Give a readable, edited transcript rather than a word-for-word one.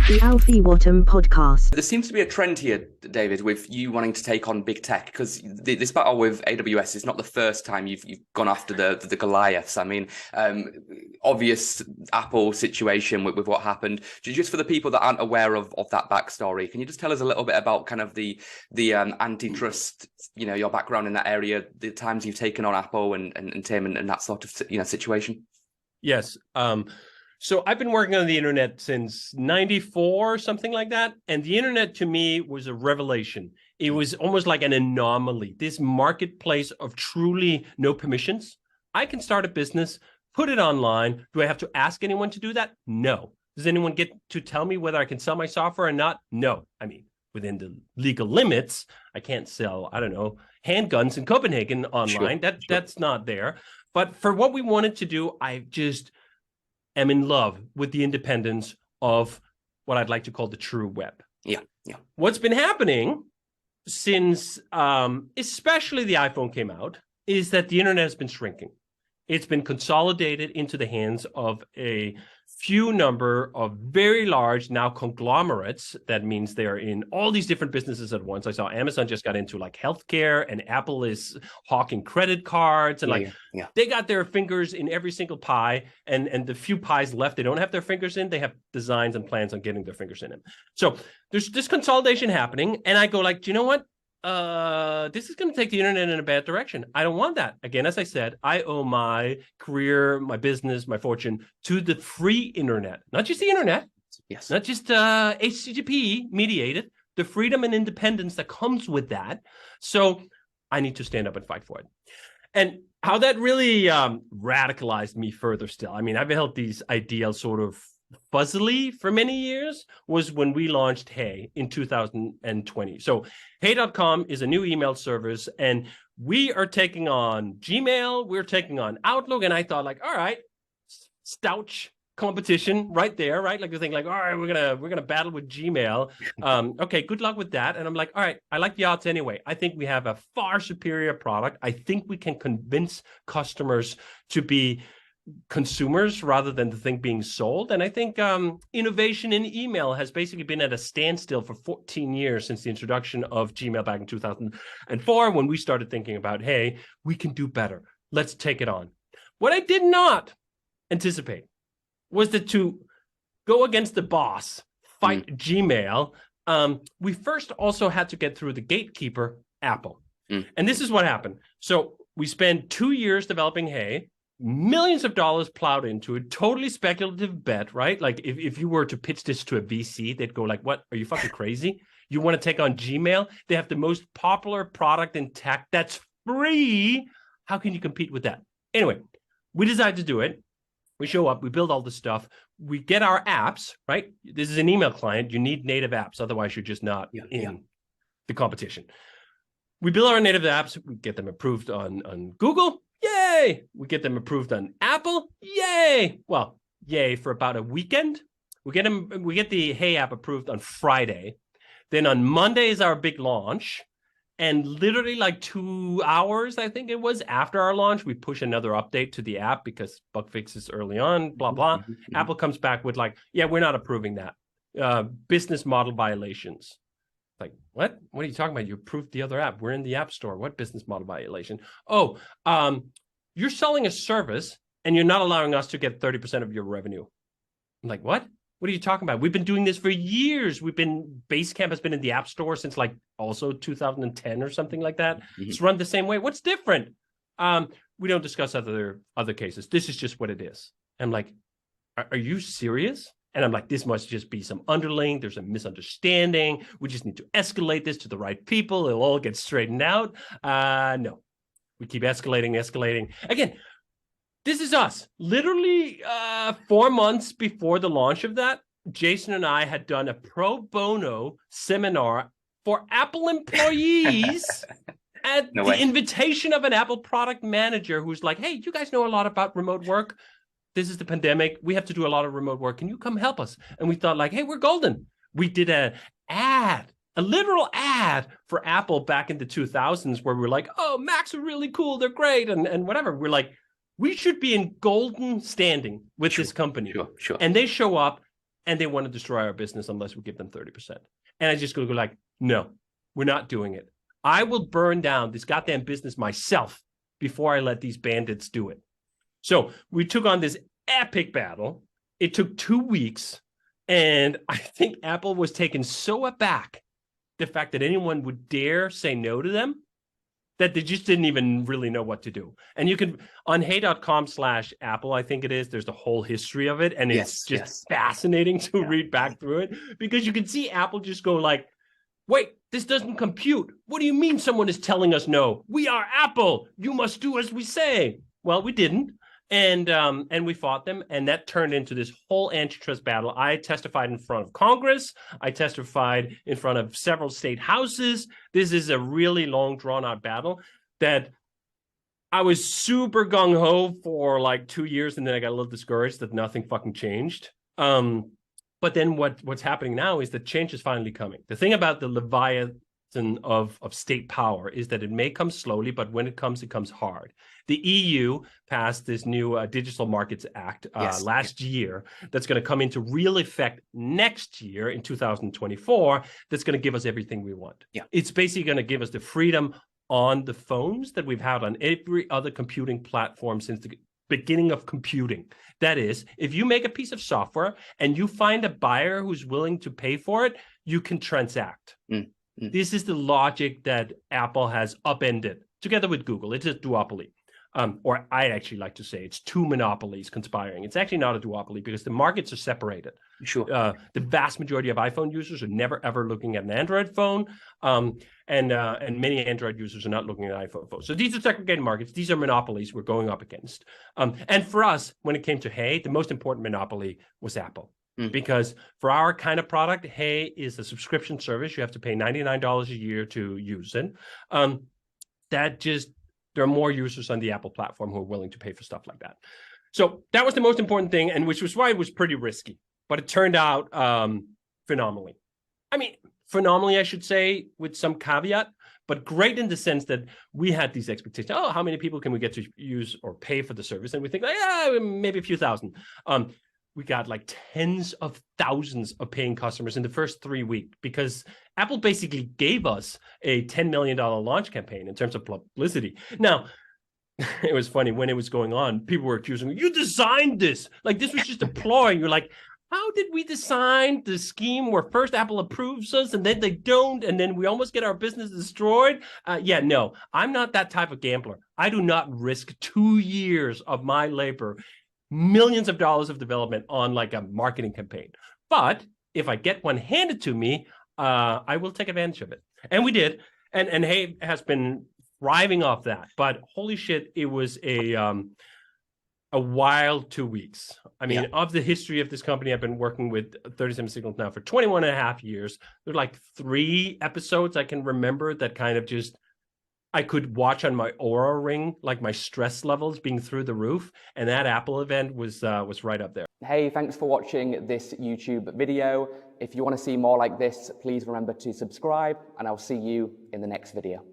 The Alfie Whattam podcast. There seems to be a trend here, David, with you wanting to take on big tech, because this battle with AWS is not the first time you've gone after the Goliaths. I mean, obvious Apple situation with what happened. Just for the people that aren't aware of that backstory, can you just tell us a little bit about kind of the antitrust, your background in that area, the times you've taken on Apple and Tim and that sort of situation? Yes. So I've been working on the internet since 94, something like that. And the internet to me was a revelation. It was almost like an anomaly, this marketplace of truly no permissions. I can start a business, put it online. Do I have to ask anyone to do that? No. Does anyone get to tell me whether I can sell my software or not? No. I mean, within the legal limits, I can't sell, I don't know, handguns in Copenhagen online. Sure. That's not there. But for what we wanted to do, I just am in love with the independence of what I'd like to call the true web. Yeah. What's been happening since especially the iPhone came out is that the internet has been shrinking. It's been consolidated into the hands of a few number of very large now conglomerates. That means they're in all these different businesses at once. I saw Amazon just got into like healthcare, and Apple is hawking credit cards, and they got their fingers in every single pie, and the few pies left they don't have their fingers in, they have designs and plans on getting their fingers in them. So there's this consolidation happening, and I go like, do you know what? This is going to take the internet in a bad direction. I don't want that. Again, as I said, I owe my career, my business, my fortune to the free internet, not just the internet, Yes, not just HTTP mediated, the freedom and independence that comes with that. So I need to stand up and fight for it. And how that really radicalized me further still. I mean, I've held these ideals sort of fuzzily for many years was when we launched Hey in 2020. So Hey.com is a new email service, and we are taking on Gmail, we're taking on Outlook, and I thought like, all right, stouch competition right there, right? Like the thing like, all right, we're gonna battle with Gmail. Okay, good luck with that. And I'm like, all right, I like the odds anyway. I think we have a far superior product. I think we can convince customers to be consumers rather than the thing being sold. And I think innovation in email has basically been at a standstill for 14 years since the introduction of Gmail back in 2004, when we started thinking about, hey, we can do better. Let's take it on. What I did not anticipate was that to go against the boss, fight Gmail, we first also had to get through the gatekeeper, Apple. And this is what happened. So we spent 2 years developing Hey, millions of dollars plowed into it, totally speculative bet, right? Like if you were to pitch this to a VC, they'd go like, what, are you fucking crazy? You want to take on Gmail? They have the most popular product in tech that's free. How can you compete with that? Anyway, we decided to do it. We show up, we build all the stuff, we get our apps, right? This is an email client. You need native apps, otherwise you're just not in the competition. We build our native apps, we get them approved on Google. Yay! We get them approved on Apple. Yay! Well, yay for about a weekend. We get the Hey app approved on Friday. Then on Monday is our big launch. And literally like 2 hours, I think it was, after our launch, we push another update to the app because bug fixes early on, blah, blah. Apple comes back with like, yeah, we're not approving that. Business model violations. Like, what? What are you talking about? You approved the other app. We're in the App Store. What business model violation? Oh, you're selling a service and you're not allowing us to get 30% of your revenue. I'm like, what? What are you talking about? We've been doing this for years. Basecamp has been in the App Store since like also 2010 or something like that. It's run the same way. What's different? We don't discuss other cases. This is just what it is. I'm like, are you serious? And I'm like, this must just be some underling. There's a misunderstanding. We just need to escalate this to the right people. It'll all get straightened out. No, we keep escalating. Again, this is us. Literally 4 months before the launch of that, Jason and I had done a pro bono seminar for Apple employees at the invitation of an Apple product manager who's like, hey, you guys know a lot about remote work. This is the pandemic. We have to do a lot of remote work. Can you come help us? And we thought like, hey, we're golden. We did a literal ad for Apple back in the 2000s where we're like, oh, Macs are really cool. They're great. And whatever. We're like, we should be in golden standing with this company. Sure. And they show up and they want to destroy our business unless we give them 30%. And I just go like, no, we're not doing it. I will burn down this goddamn business myself before I let these bandits do it. So we took on this epic battle. It took 2 weeks. And I think Apple was taken so aback the fact that anyone would dare say no to them that they just didn't even really know what to do. And you can, on hey.com/Apple, I think it is, there's the whole history of it. And it's just fascinating to read back through it, because you can see Apple just go like, wait, this doesn't compute. What do you mean someone is telling us no? We are Apple. You must do as we say. Well, we didn't. And we fought them, and that turned into this whole antitrust battle. I testified in front of Congress. I testified in front of several state houses. This is a really long, drawn-out battle that I was super gung-ho for like 2 years, and then I got a little discouraged that nothing fucking changed. But then what's happening now is that change is finally coming. The thing about the Leviathan of state power is that it may come slowly, but when it comes hard. The EU passed this new Digital Markets Act last year that's going to come into real effect next year in 2024. That's going to give us everything we want. Yeah. It's basically going to give us the freedom on the phones that we've had on every other computing platform since the beginning of computing. That is, if you make a piece of software and you find a buyer who's willing to pay for it, you can transact. This is the logic that Apple has upended together with Google. It's a duopoly. Or I actually like to say it's two monopolies conspiring. It's actually not a duopoly because the markets are separated. Sure. The vast majority of iPhone users are never, ever looking at an Android phone. And many Android users are not looking at iPhone phones. So these are segregated markets. These are monopolies we're going up against. And for us, when it came to Hey, the most important monopoly was Apple. Because for our kind of product, Hey is a subscription service. You have to pay $99 a year to use it. There are more users on the Apple platform who are willing to pay for stuff like that. So that was the most important thing, and which was why it was pretty risky. But it turned out phenomenally. I mean, phenomenally, I should say, with some caveat, but great in the sense that we had these expectations. Oh, how many people can we get to use or pay for the service? And we think, maybe a few thousand. We got like tens of thousands of paying customers in the first 3 weeks because Apple basically gave us a $10 million launch campaign in terms of publicity. Now, it was funny when it was going on, people were accusing me, you designed this. Like this was just a ploy. You're like, how did we design the scheme where first Apple approves us and then they don't, and then we almost get our business destroyed? No, I'm not that type of gambler. I do not risk 2 years of my labor, millions of dollars of development on like a marketing campaign. But if I get one handed to me, I will take advantage of it. And we did. And Hey has been thriving off that. But holy shit, it was a wild 2 weeks. I mean, of the history of this company, I've been working with 37 Signals now for 21 and a half years. There are like 3 episodes I can remember that kind of just I could watch on my Oura ring, like my stress levels being through the roof. And that Apple event was right up there. Hey, thanks for watching this YouTube video. If you want to see more like this, please remember to subscribe, and I'll see you in the next video.